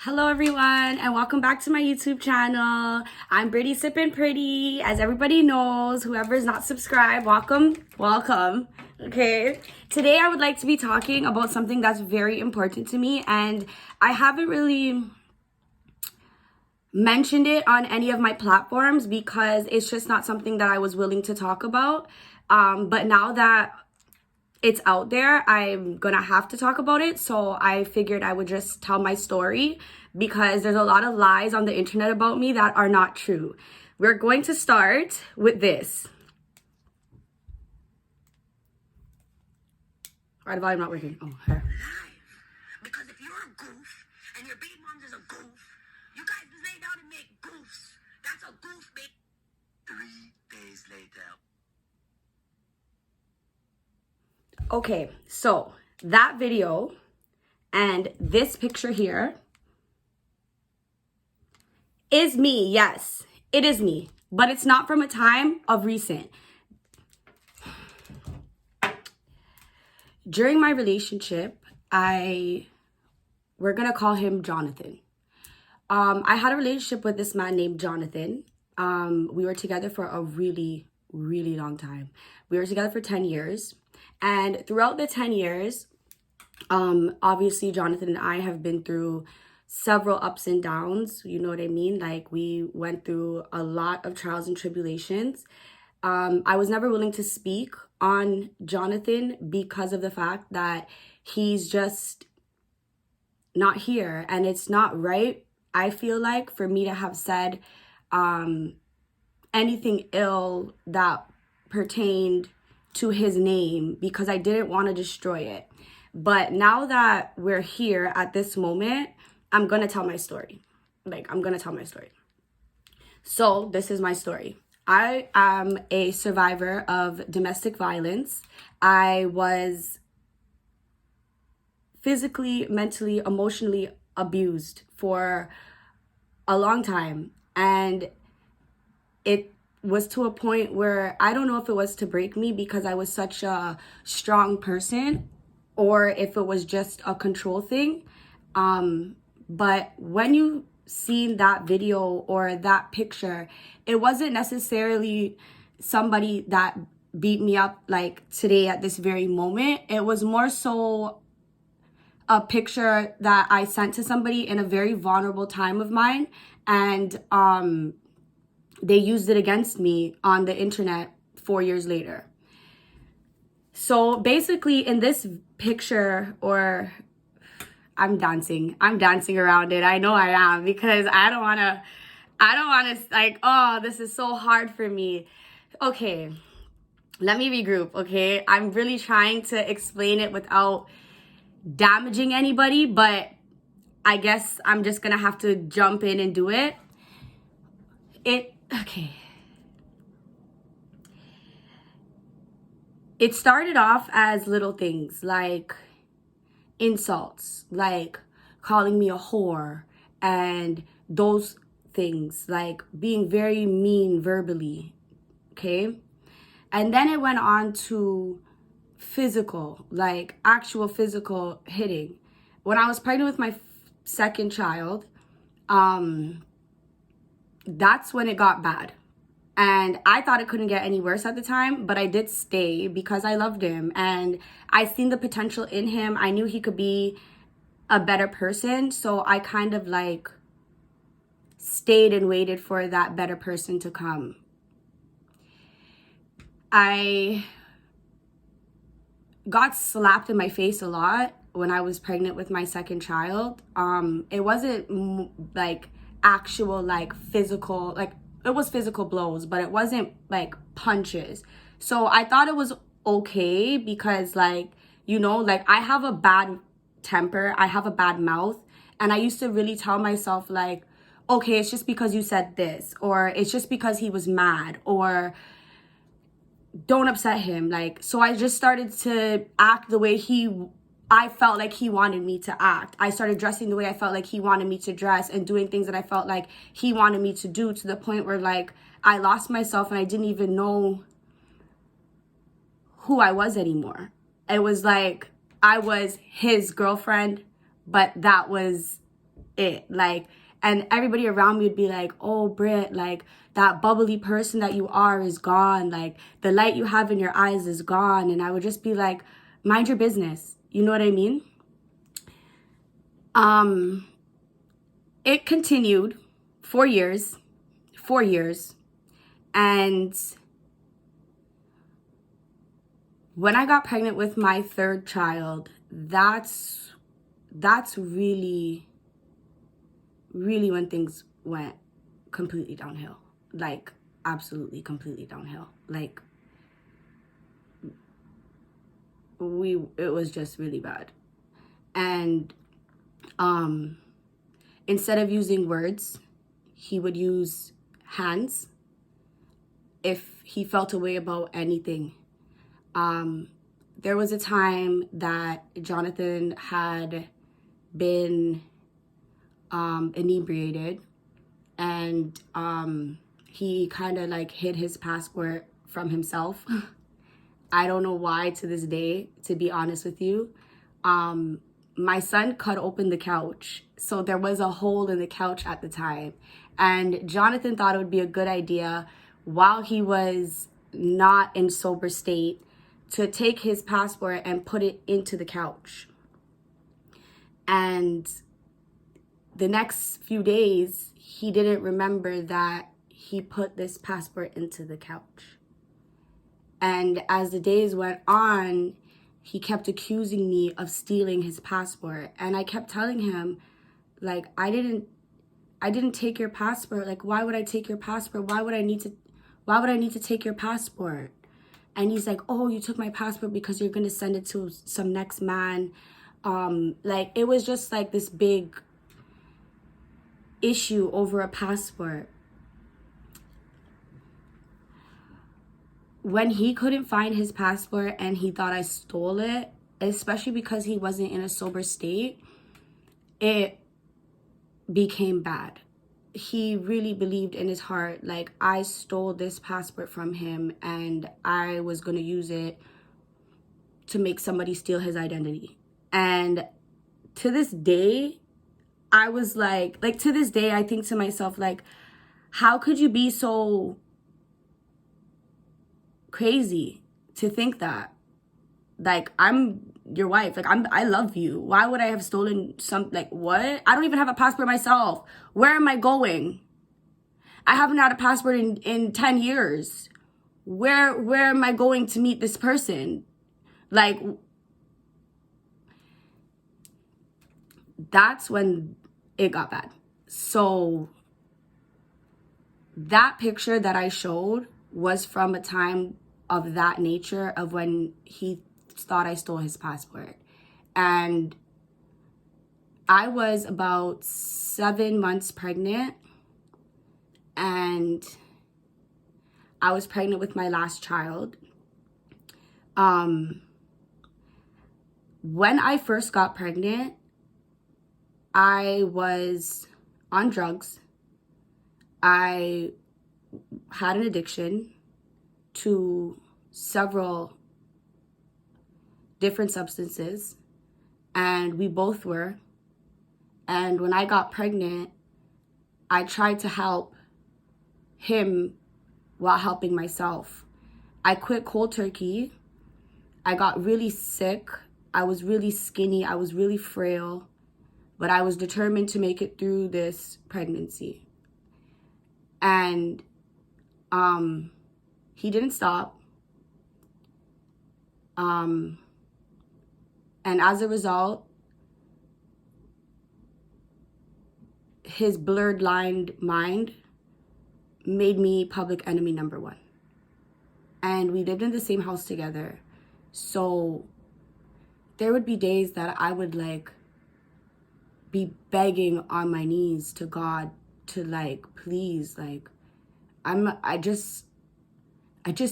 Hello everyone and welcome back to my YouTube channel. I'm Pretty Sippin' Pretty. As everybody knows, whoever's not subscribed, welcome. Okay, today I would like to be talking about something that's very important to me, and I haven't really mentioned it on any of my platforms because it's just not something that I was willing to talk about. But now that it's out there, I'm gonna have to talk about it. So I figured I would just tell my story because there's a lot of lies on the internet about me that are not true. We're going to start with this. Why the volume not working? Oh, her. Because if you're a goof and your baby mom is a goof, you guys lay down and make goofs. That's a goof, baby. 3 days later. Okay, so that video and this picture here is me. Yes, it is me, but it's not from a time of recent. During my relationship, we're gonna call him Jonathan. I had a relationship with this man named Jonathan. We were together for a really, really long time. We were together for 10 years. And throughout the 10 years, obviously Jonathan and I have been through several ups and downs. You know what I mean? Like, we went through a lot of trials and tribulations. I was never willing to speak on Jonathan because of the fact that he's just not here. And it's not right, I feel like, for me to have said anything ill that pertained to his name because I didn't want to destroy it. But now that we're here at this moment, I'm going to tell my story. I'm going to tell my story. So this is my story. I am a survivor of domestic violence. I was physically, mentally, emotionally abused for a long time. And it was to a point where I don't know if it was to break me because I was such a strong person or if it was just a control thing. But when you seen that video or that picture, it wasn't necessarily somebody that beat me up like today at this very moment. It was more so a picture that I sent to somebody in a very vulnerable time of mine, and they used it against me on the internet 4 years later. So basically in this picture, or I'm dancing around it. I know I am because I don't want to like, oh, this is so hard for me. Okay, let me regroup, okay? I'm really trying to explain it without damaging anybody, but I guess I'm just gonna have to jump in and do it. Okay. It started off as little things like insults, like calling me a whore, and those things, like being very mean verbally, okay? And then it went on to physical, like actual physical hitting. When I was pregnant with my second child, that's when it got bad. And I thought it couldn't get any worse at the time, but I did stay because I loved him and I seen the potential in him. I knew he could be a better person. So I kind of like stayed and waited for that better person to come. I got slapped in my face a lot when I was pregnant with my second child. It wasn't like actual like physical, like it was physical blows, but it wasn't like punches. So I thought it was okay because, like, you know, like I have a bad temper, I have a bad mouth, and I used to really tell myself like, okay, it's just because you said this, or it's just because he was mad, or don't upset him. Like, so I just started to act the way I felt like he wanted me to act. I started dressing the way I felt like he wanted me to dress and doing things that I felt like he wanted me to do, to the point where like I lost myself and I didn't even know who I was anymore. It was like I was his girlfriend, but that was it. Like, and everybody around me would be like, oh, Britt, like, that bubbly person that you are is gone. Like, the light you have in your eyes is gone. And I would just be like, mind your business. You know what I mean? It continued 4 years. And when I got pregnant with my third child, that's really, really when things went completely downhill. Like, absolutely completely downhill. Like, it was just really bad. And instead of using words, he would use hands if he felt a way about anything. There was a time that Jonathan had been inebriated, and he kind of like hid his passport from himself. I don't know why to this day, to be honest with you. My son cut open the couch, so there was a hole in the couch at the time, and Jonathan thought it would be a good idea, while he was not in sober state, to take his passport and put it into the couch. And the next few days, he didn't remember that he put this passport into the couch. And as the days went on, he kept accusing me of stealing his passport. And I kept telling him, like, I didn't take your passport. Like, why would I take your passport? Why would I need to take your passport? And he's like, oh, you took my passport because you're going to send it to some next man. Like, it was just like this big issue over a passport. When he couldn't find his passport and he thought I stole it, especially because he wasn't in a sober state, it became bad. He really believed in his heart, like, I stole this passport from him and I was going to use it to make somebody steal his identity. And to this day, I was like to this day, I think to myself, like, how could you be so crazy to think that? Like, I'm your wife. Like, I love you. Why would I have stolen like, what? I don't even have a passport myself. Where am I going? I haven't had a passport in 10 years. Where am I going to meet this person? Like, that's when it got bad. So that picture that I showed was from a time of that nature, of when he thought I stole his passport. And I was about 7 months pregnant, and I was pregnant with my last child. When I first got pregnant, I was on drugs. I had an addiction to several different substances, and we both were. And when I got pregnant, I tried to help him while helping myself. I quit cold turkey. I got really sick. I was really skinny. I was really frail. But I was determined to make it through this pregnancy. And he didn't stop. And as a result, his blurred lined mind made me public enemy number one. And we lived in the same house together. So there would be days that I would like be begging on my knees to God to, like, please, like, I just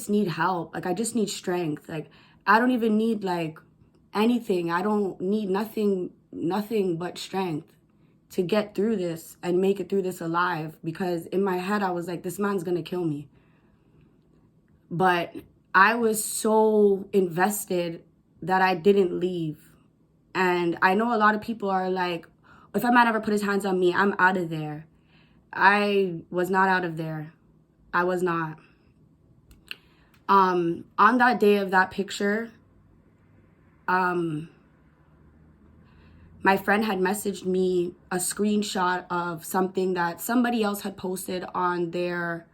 need help. Like, I just need strength. Like, I don't even need like anything. I don't need nothing but strength to get through this and make it through this alive. Because in my head, I was like, this man's gonna kill me. But I was so invested that I didn't leave. And I know a lot of people are like, if a man ever put his hands on me, I'm out of there. I was not out of there. I was not. On that day of that picture, my friend had messaged me a screenshot of something that somebody else had posted on their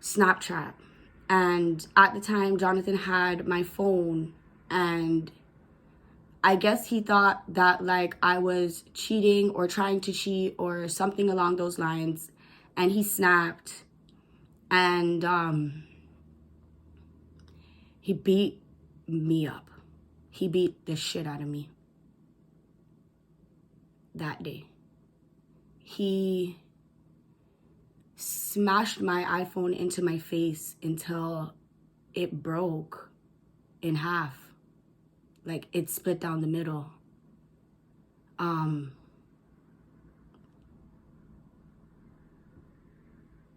Snapchat. And at the time, Jonathan had my phone, and I guess he thought that like I was cheating or trying to cheat or something along those lines. And he snapped, and he beat me up. He beat the shit out of me that day. He smashed my iPhone into my face until it broke in half. Like, it split down the middle. And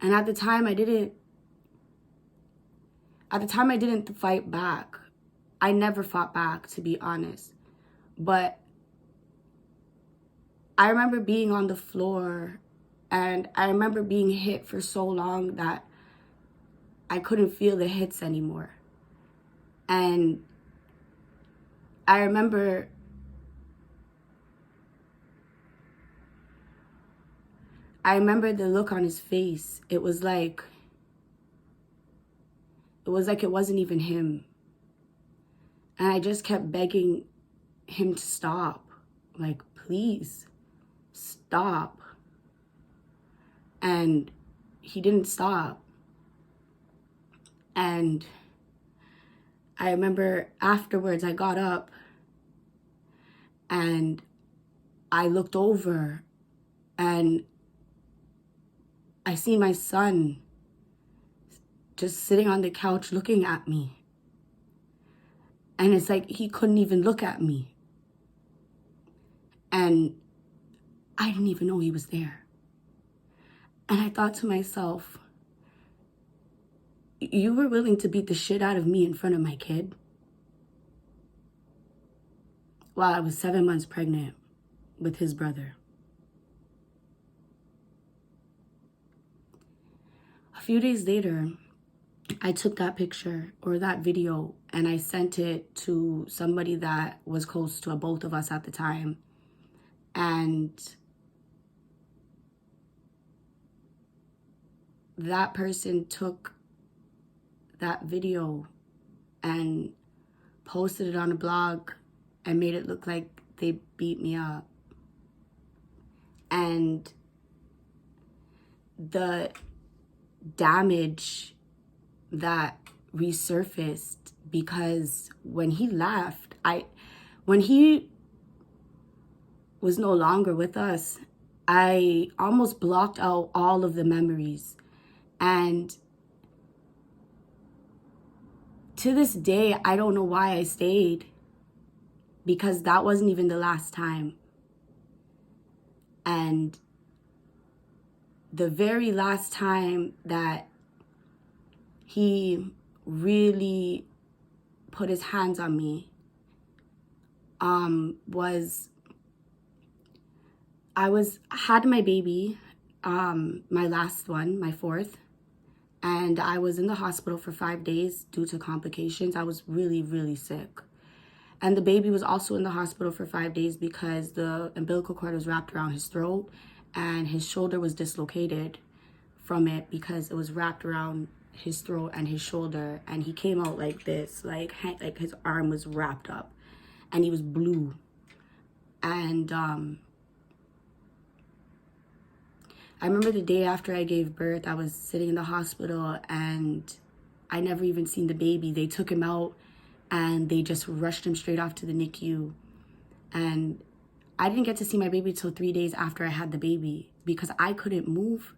at the time I didn't fight back. I never fought back, to be honest. But I remember being on the floor, and I remember being hit for so long that I couldn't feel the hits anymore. And I remember the look on his face. It was like it wasn't even him. And I just kept begging him to stop. Like, please, stop. And he didn't stop. And I remember afterwards I got up and I looked over and I see my son just sitting on the couch looking at me. And it's like he couldn't even look at me. And I didn't even know he was there. And I thought to myself, you were willing to beat the shit out of me in front of my kid while I was 7 months pregnant with his brother. A few days later, I took that picture or that video and I sent it to somebody that was close to both of us at the time. And that person took that video and posted it on a blog and made it look like they beat me up. And the damage that resurfaced, because when he left, when he was no longer with us, I almost blocked out all of the memories. And to this day, I don't know why I stayed, because that wasn't even the last time. And the very last time that he really put his hands on me was I had my baby, my last one, my fourth, and I was in the hospital for 5 days due to complications. I was really, really sick. And the baby was also in the hospital for 5 days because the umbilical cord was wrapped around his throat and his shoulder was dislocated from it because it was wrapped around his throat and his shoulder, and he came out like this, like his arm was wrapped up and he was blue. And I remember the day after I gave birth, I was sitting in the hospital and I never even seen the baby. They took him out and they just rushed him straight off to the NICU. And I didn't get to see my baby till 3 days after I had the baby because I couldn't move.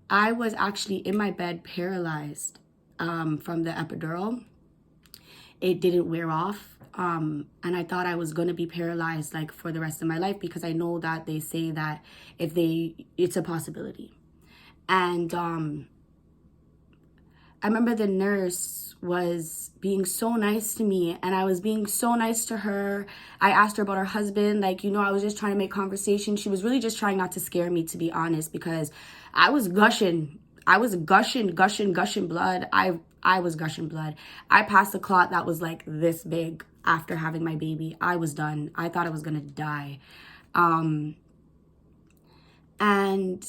I was actually in my bed paralyzed from the epidural. It didn't wear off. And I thought I was going to be paralyzed like for the rest of my life, because I know that they say that it's a possibility. And I remember the nurse was being so nice to me, and I was being so nice to her. I asked her about her husband. Like, I was just trying to make conversation. She was really just trying not to scare me, to be honest, because I was gushing. I was gushing blood. I was gushing blood. I passed a clot that was like this big after having my baby. I was done. I thought I was gonna die. And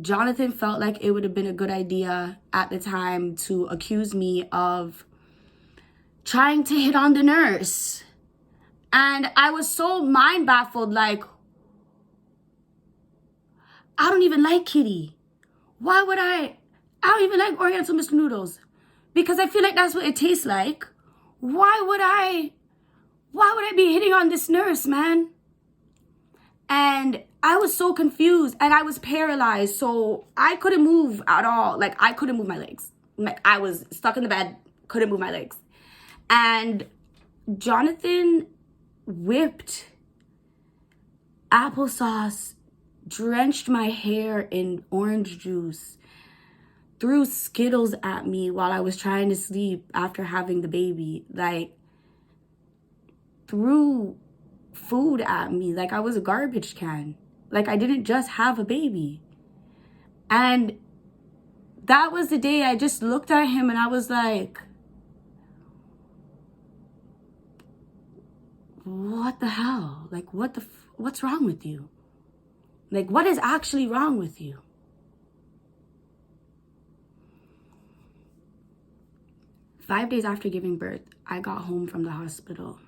Jonathan felt like it would have been a good idea at the time to accuse me of trying to hit on the nurse. And I was so mind baffled, like, I don't even like Kitty. Why would I don't even like Oriental Mr. Noodles. Because I feel like that's what it tastes like. Why would I be hitting on this nurse, man? And I was so confused, and I was paralyzed, so I couldn't move at all. Like, I couldn't move my legs. Like, I was stuck in the bed, couldn't move my legs. And Jonathan whipped applesauce, drenched my hair in orange juice, threw Skittles at me while I was trying to sleep after having the baby. Like, threw food at me like I was a garbage can. Like, I didn't just have a baby. And that was the day I just looked at him and I was like, what the hell? Like, what's wrong with you? Like, what is actually wrong with you? Five days after giving birth, I got home from the hospital.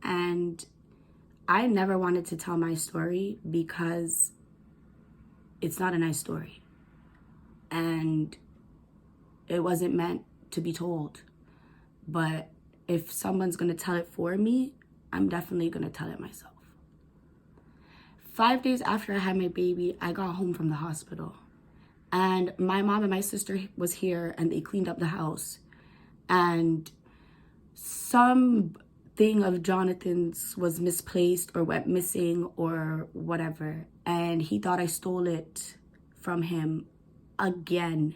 And I never wanted to tell my story because it's not a nice story. And it wasn't meant to be told. But if someone's going to tell it for me, I'm definitely going to tell it myself. 5 days after I had my baby, I got home from the hospital. And my mom and my sister was here, and they cleaned up the house. And something of Jonathan's was misplaced or went missing or whatever. And he thought I stole it from him again.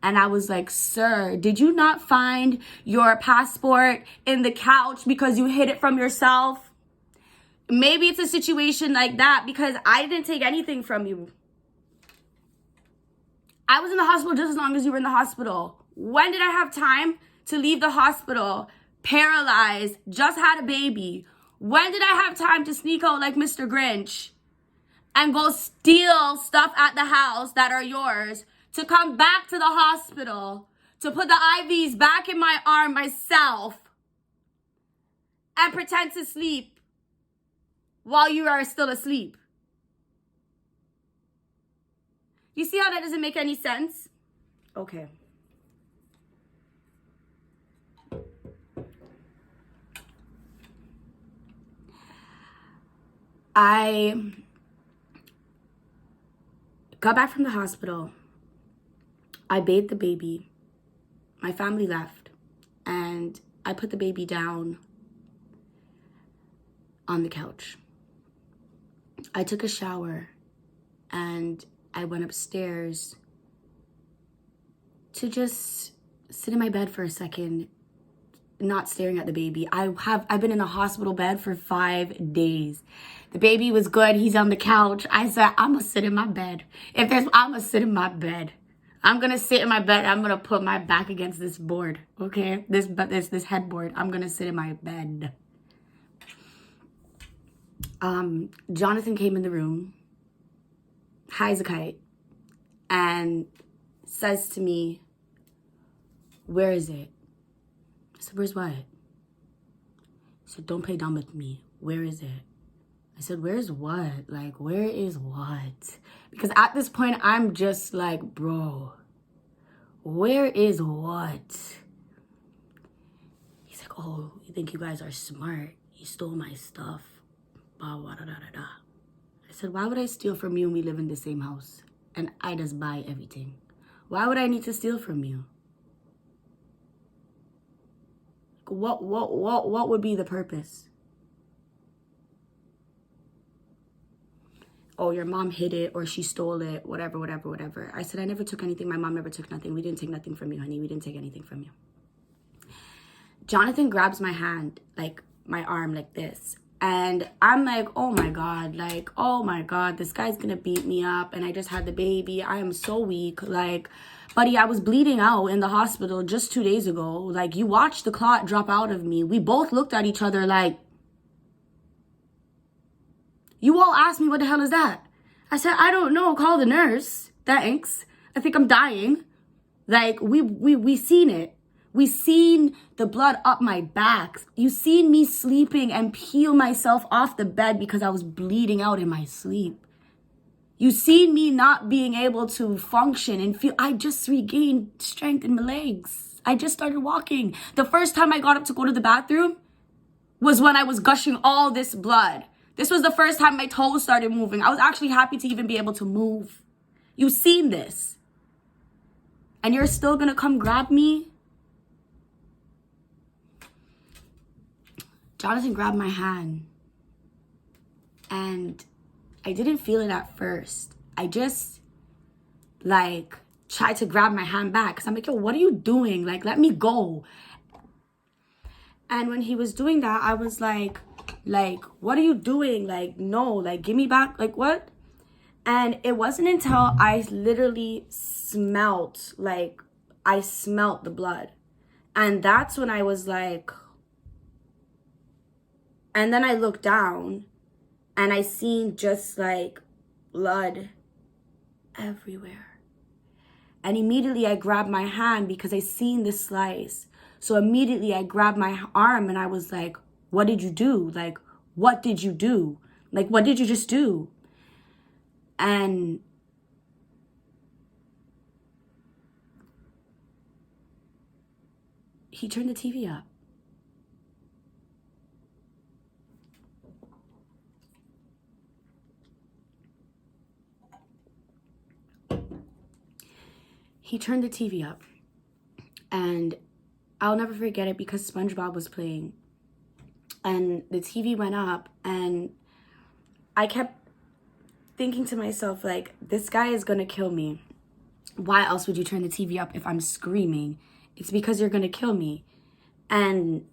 And I was like, sir, did you not find your passport in the couch because you hid it from yourself? Maybe it's a situation like that, because I didn't take anything from you. I was in the hospital just as long as you were in the hospital. When did I have time to leave the hospital, paralyzed, just had a baby? When did I have time to sneak out like Mr. Grinch and go steal stuff at the house that are yours, to come back to the hospital, to put the IVs back in my arm myself and pretend to sleep while you are still asleep? You see how that doesn't make any sense? Okay. I got back from the hospital. I bathed the baby. My family left. And I put the baby down on the couch. I took a shower and I went upstairs to just sit in my bed for a second, not staring at the baby. I've been in a hospital bed for 5 days. The baby was good. He's on the couch. I said, I'm gonna sit in my bed. I'm gonna sit in my bed. I'm gonna sit in my bed. I'm gonna put my back against this board. Okay, this headboard. I'm gonna sit in my bed. Jonathan came in the room, high as a kite, and says to me, where is it? I said, where's what? He said, don't play dumb with me. Where is it? I said, where's what? Like, where is what? Because at this point, I'm just like, bro, where is what? He's like, oh, you think you guys are smart? You stole my stuff. Blah, blah, da, da, da, da. I said, why would I steal from you when we live in the same house and I just buy everything? Why would I need to steal from you? What would be the purpose? oh, your mom hid it or she stole it, whatever, whatever, whatever. I said, I never took anything. My mom never took nothing. We didn't take nothing from you, honey. We didn't take anything from you. Jonathan grabs my hand, like my arm like this. And I'm like, oh my God, like, oh my God, this guy's gonna beat me up. And I just had the baby. I am so weak. Like, buddy, I was bleeding out in the hospital just 2 days ago. Like, you watched the clot drop out of me. We both looked at each other like, you all asked me, what the hell is that? I said, I don't know. Call the nurse. Thanks. I think I'm dying. Like, we seen it. We seen the blood up my back. You seen me sleeping and peel myself off the bed because I was bleeding out in my sleep. You seen me not being able to function and feel. I just regained strength in my legs. I just started walking. The first time I got up to go to the bathroom was when I was gushing all this blood. This was the first time my toes started moving. I was actually happy to even be able to move. You've seen this. And you're still gonna come grab me? Jonathan grabbed my hand. And I didn't feel it at first. I just, like, tried to grab my hand back. Because I'm like, yo, what are you doing? Like, let me go. And when he was doing that, I was like, what are you doing? Like, no, like, give me back. Like, what? And it wasn't until I literally smelt the blood. And that's when I was like, and then I looked down and I seen just like blood everywhere. And immediately I grabbed my hand because I seen the slice. So immediately I grabbed my arm and I was like, what did you do? Like, what did you do? Like, what did you just do? And he turned the TV up. He turned the TV up. And I'll never forget it because SpongeBob was playing. And the TV went up and I kept thinking to myself, like, this guy is gonna kill me. Why else would you turn the TV up if I'm screaming? It's because you're gonna kill me. And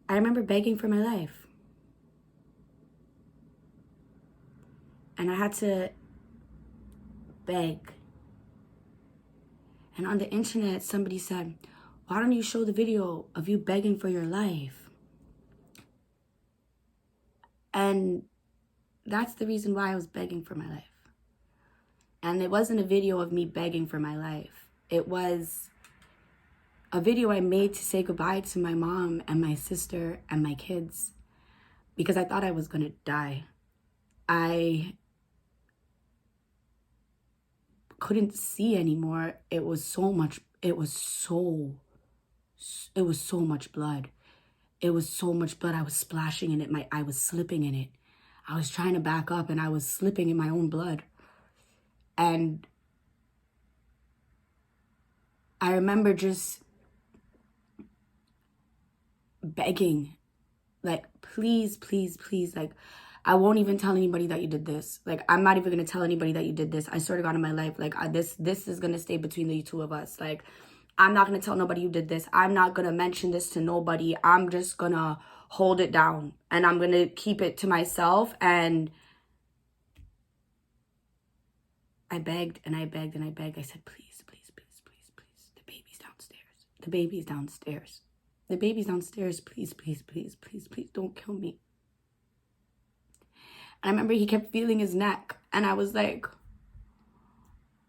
I remember begging for my life. And I had to beg. And on the internet, somebody said, why don't you show the video of you begging for your life? And that's the reason why I was begging for my life. And it wasn't a video of me begging for my life. It was a video I made to say goodbye to my mom and my sister and my kids because I thought I was going to die. I couldn't see anymore. It was so much blood. It was so much blood. I was splashing in it. I was slipping in it. I was trying to back up and I was slipping in my own blood. And I remember just begging, like, please, please, please, like, I won't even tell anybody that you did this. Like, I'm not even going to tell anybody that you did this. I swear to God in my life, like, this is going to stay between the two of us. Like, I'm not going to tell nobody you did this. I'm not going to mention this to nobody. I'm just going to hold it down. And I'm going to keep it to myself. And I begged and I begged and I begged. I said, please, please, please, please, please. The baby's downstairs. The baby's downstairs. The baby's downstairs. Please, please, please, please, please don't kill me. And I remember he kept feeling his neck. And I was like,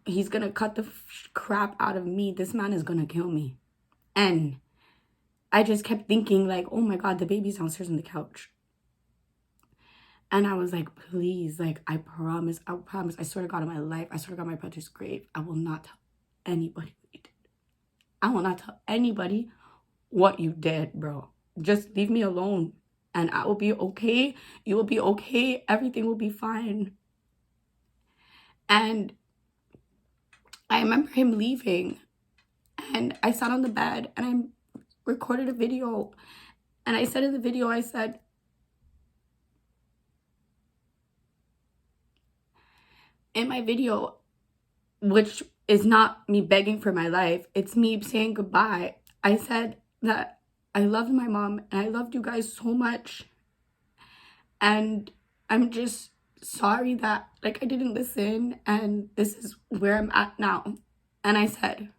he's going to cut the crap out of me. This man is going to kill me. And I just kept thinking like, oh my God, the baby's downstairs on the couch. And I was like, please, like, I promise, I swear to God on my life, I swear to God on my brother's grave, I will not tell anybody what you did. I will not tell anybody what you did, bro. Just leave me alone and I will be okay. You will be okay. Everything will be fine. And I remember him leaving and I sat on the bed and I recorded a video. And I said in the video, I said, in my video, which is not me begging for my life, it's me saying goodbye. I said that I loved my mom and I loved you guys so much. And I'm just sorry that like I didn't listen, and this is where I'm at now. And I said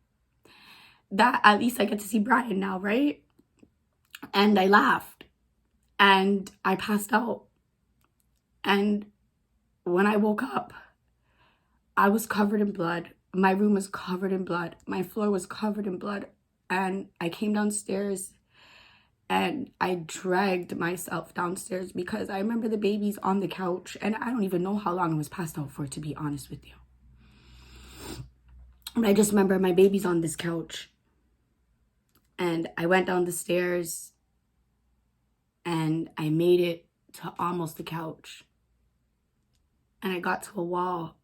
that at least I get to see Brian now, right? And I laughed and I passed out. And when I woke up, I was covered in blood. My room was covered in blood. My floor was covered in blood. And I came downstairs and I dragged myself downstairs because I remember the baby's on the couch, and I don't even know how long I was passed out for, to be honest with you. But I just remember my baby's on this couch. And I went down the stairs and I made it to almost the couch. And I got to a wall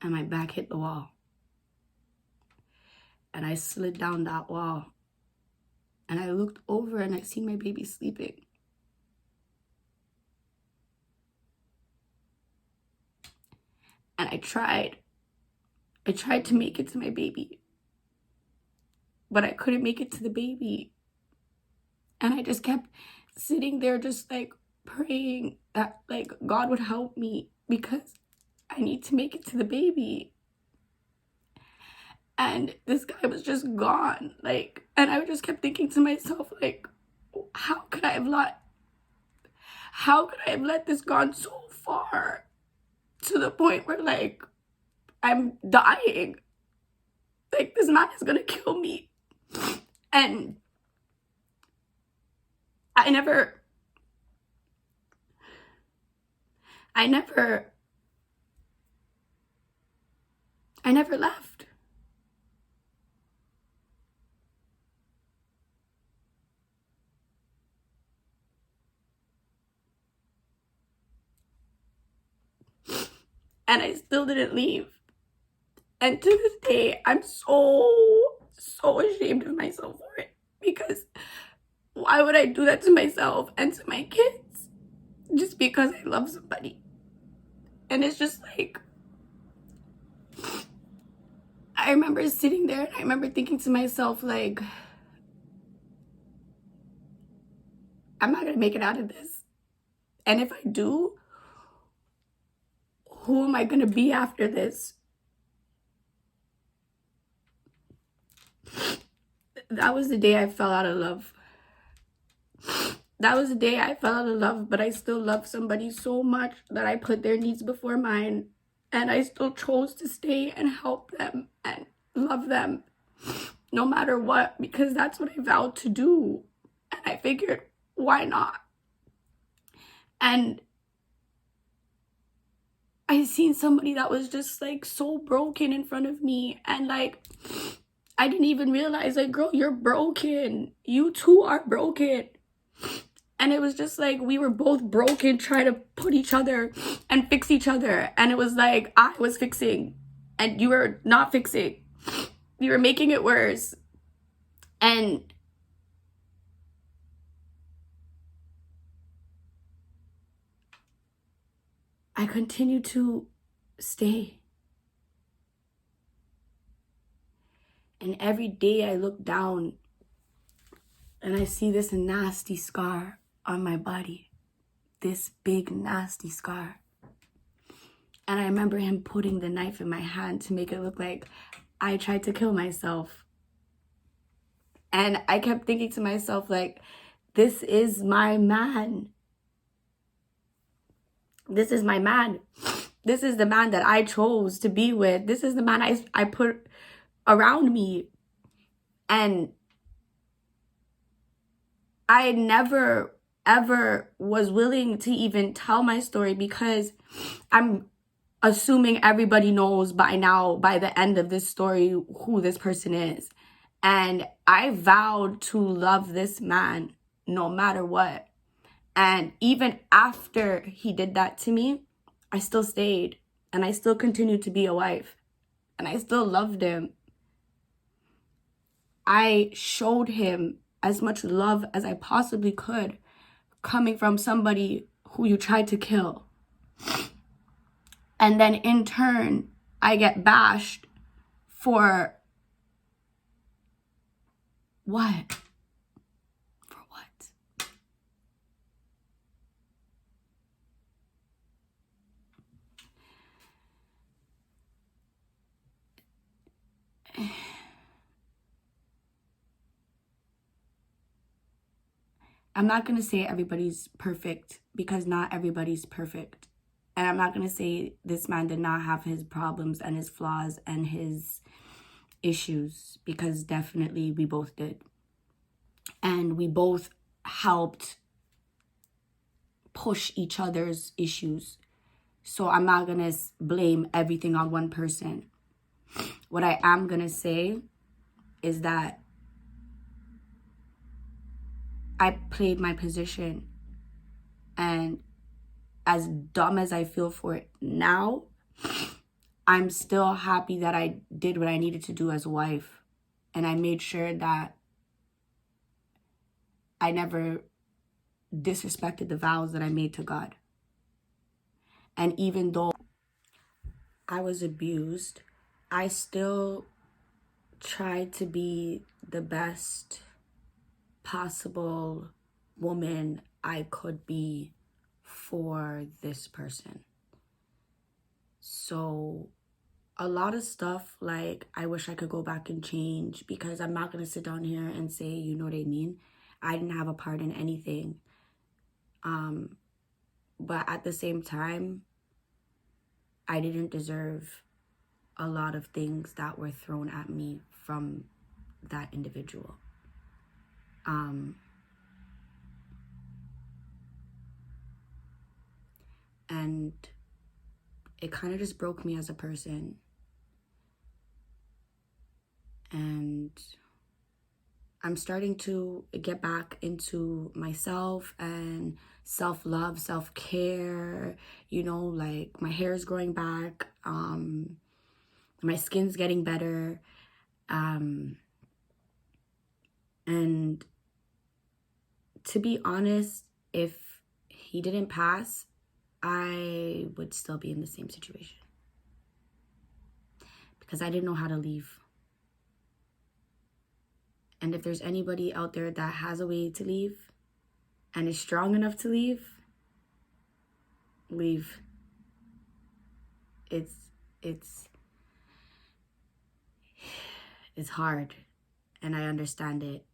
and my back hit the wall. And I slid down that wall. And I looked over and I seen my baby sleeping. And I tried to make it to my baby. But I couldn't make it to the baby. And I just kept sitting there just like praying that like God would help me because I need to make it to the baby. And this guy was just gone. Like, and I just kept thinking to myself, like, how could I have let this gone so far to the point where like I'm dying? Like, this man is gonna kill me. And I never left. And I still didn't leave. And to this day, I'm so ashamed of myself for it. Because why would I do that to myself and to my kids? Just because I love somebody. And it's just like, I remember sitting there and I remember thinking to myself, like, I'm not gonna make it out of this. And if I do, who am I gonna be after this? That was the day I fell out of love. That was the day I fell out of love, but I still love somebody so much that I put their needs before mine. And I still chose to stay and help them and love them no matter what, because that's what I vowed to do. And I figured, why not? And I seen somebody that was just like so broken in front of me, and like I didn't even realize, like, girl, you're broken. You too are broken. And it was just like we were both broken trying to put each other and fix each other. And it was like I was fixing and you were not fixing. You were making it worse. And I continued to stay. And every day I look down and I see this nasty scar on my body. This big nasty scar. And I remember him putting the knife in my hand to make it look like I tried to kill myself. And I kept thinking to myself, like, this is my man. This is my man. This is the man that I chose to be with. This is the man I put around me. And I never, ever was willing to even tell my story because I'm assuming everybody knows by now, by the end of this story, who this person is. And I vowed to love this man no matter what. And even after he did that to me, I still stayed and I still continued to be a wife and I still loved him. I showed him as much love as I possibly could, coming from somebody who you tried to kill. And then in turn, I get bashed for what? For what? I'm not going to say everybody's perfect, because not everybody's perfect. And I'm not going to say this man did not have his problems and his flaws and his issues, because definitely we both did. And we both helped push each other's issues. So I'm not going to blame everything on one person. What I am going to say is that I played my position, and as dumb as I feel for it now, I'm still happy that I did what I needed to do as a wife. And I made sure that I never disrespected the vows that I made to God. And even though I was abused, I still tried to be the best possible woman I could be for this person. So a lot of stuff, like, I wish I could go back and change, because I'm not going to sit down here and say, you know what I mean? I didn't have a part in anything. But at the same time, I didn't deserve a lot of things that were thrown at me from that individual. And it kind of just broke me as a person. And I'm starting to get back into myself and self-love, self-care, you know, like my hair is growing back, my skin's getting better, and to be honest, if he didn't pass, I would still be in the same situation, because I didn't know how to leave. And if there's anybody out there that has a way to leave and is strong enough to leave, leave. It's hard, and I understand it.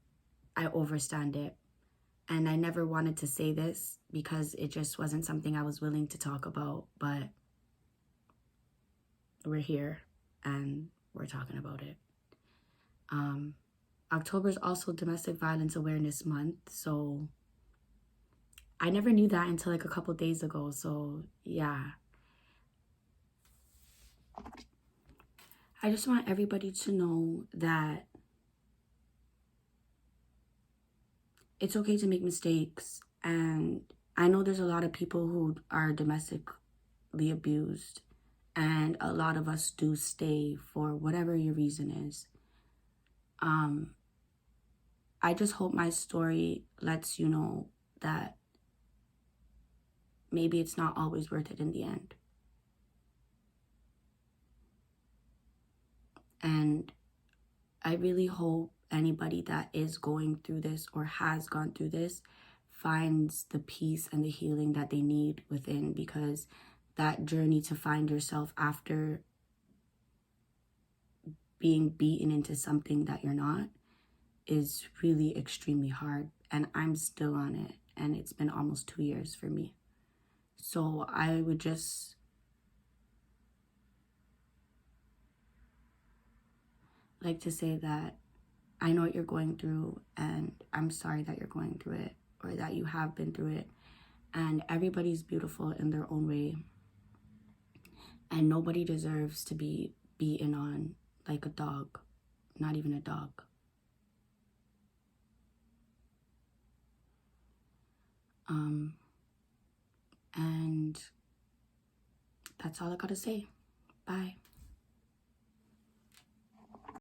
I overstand it. And I never wanted to say this because it just wasn't something I was willing to talk about, but we're here and we're talking about it. October is also Domestic Violence Awareness Month, so I never knew that until like a couple days ago. So yeah, I just want everybody to know that it's okay to make mistakes. And I know there's a lot of people who are domestically abused, and a lot of us do stay for whatever your reason is. I just hope my story lets you know that maybe it's not always worth it in the end. And I really hope anybody that is going through this or has gone through this finds the peace and the healing that they need within, because that journey to find yourself after being beaten into something that you're not is really extremely hard. And I'm still on it, and it's been almost 2 years for me. So I would just like to say that I know what you're going through, and I'm sorry that you're going through it, or that you have been through it. And everybody's beautiful in their own way. And nobody deserves to be beaten on like a dog, not even a dog. And that's all I gotta say. Bye.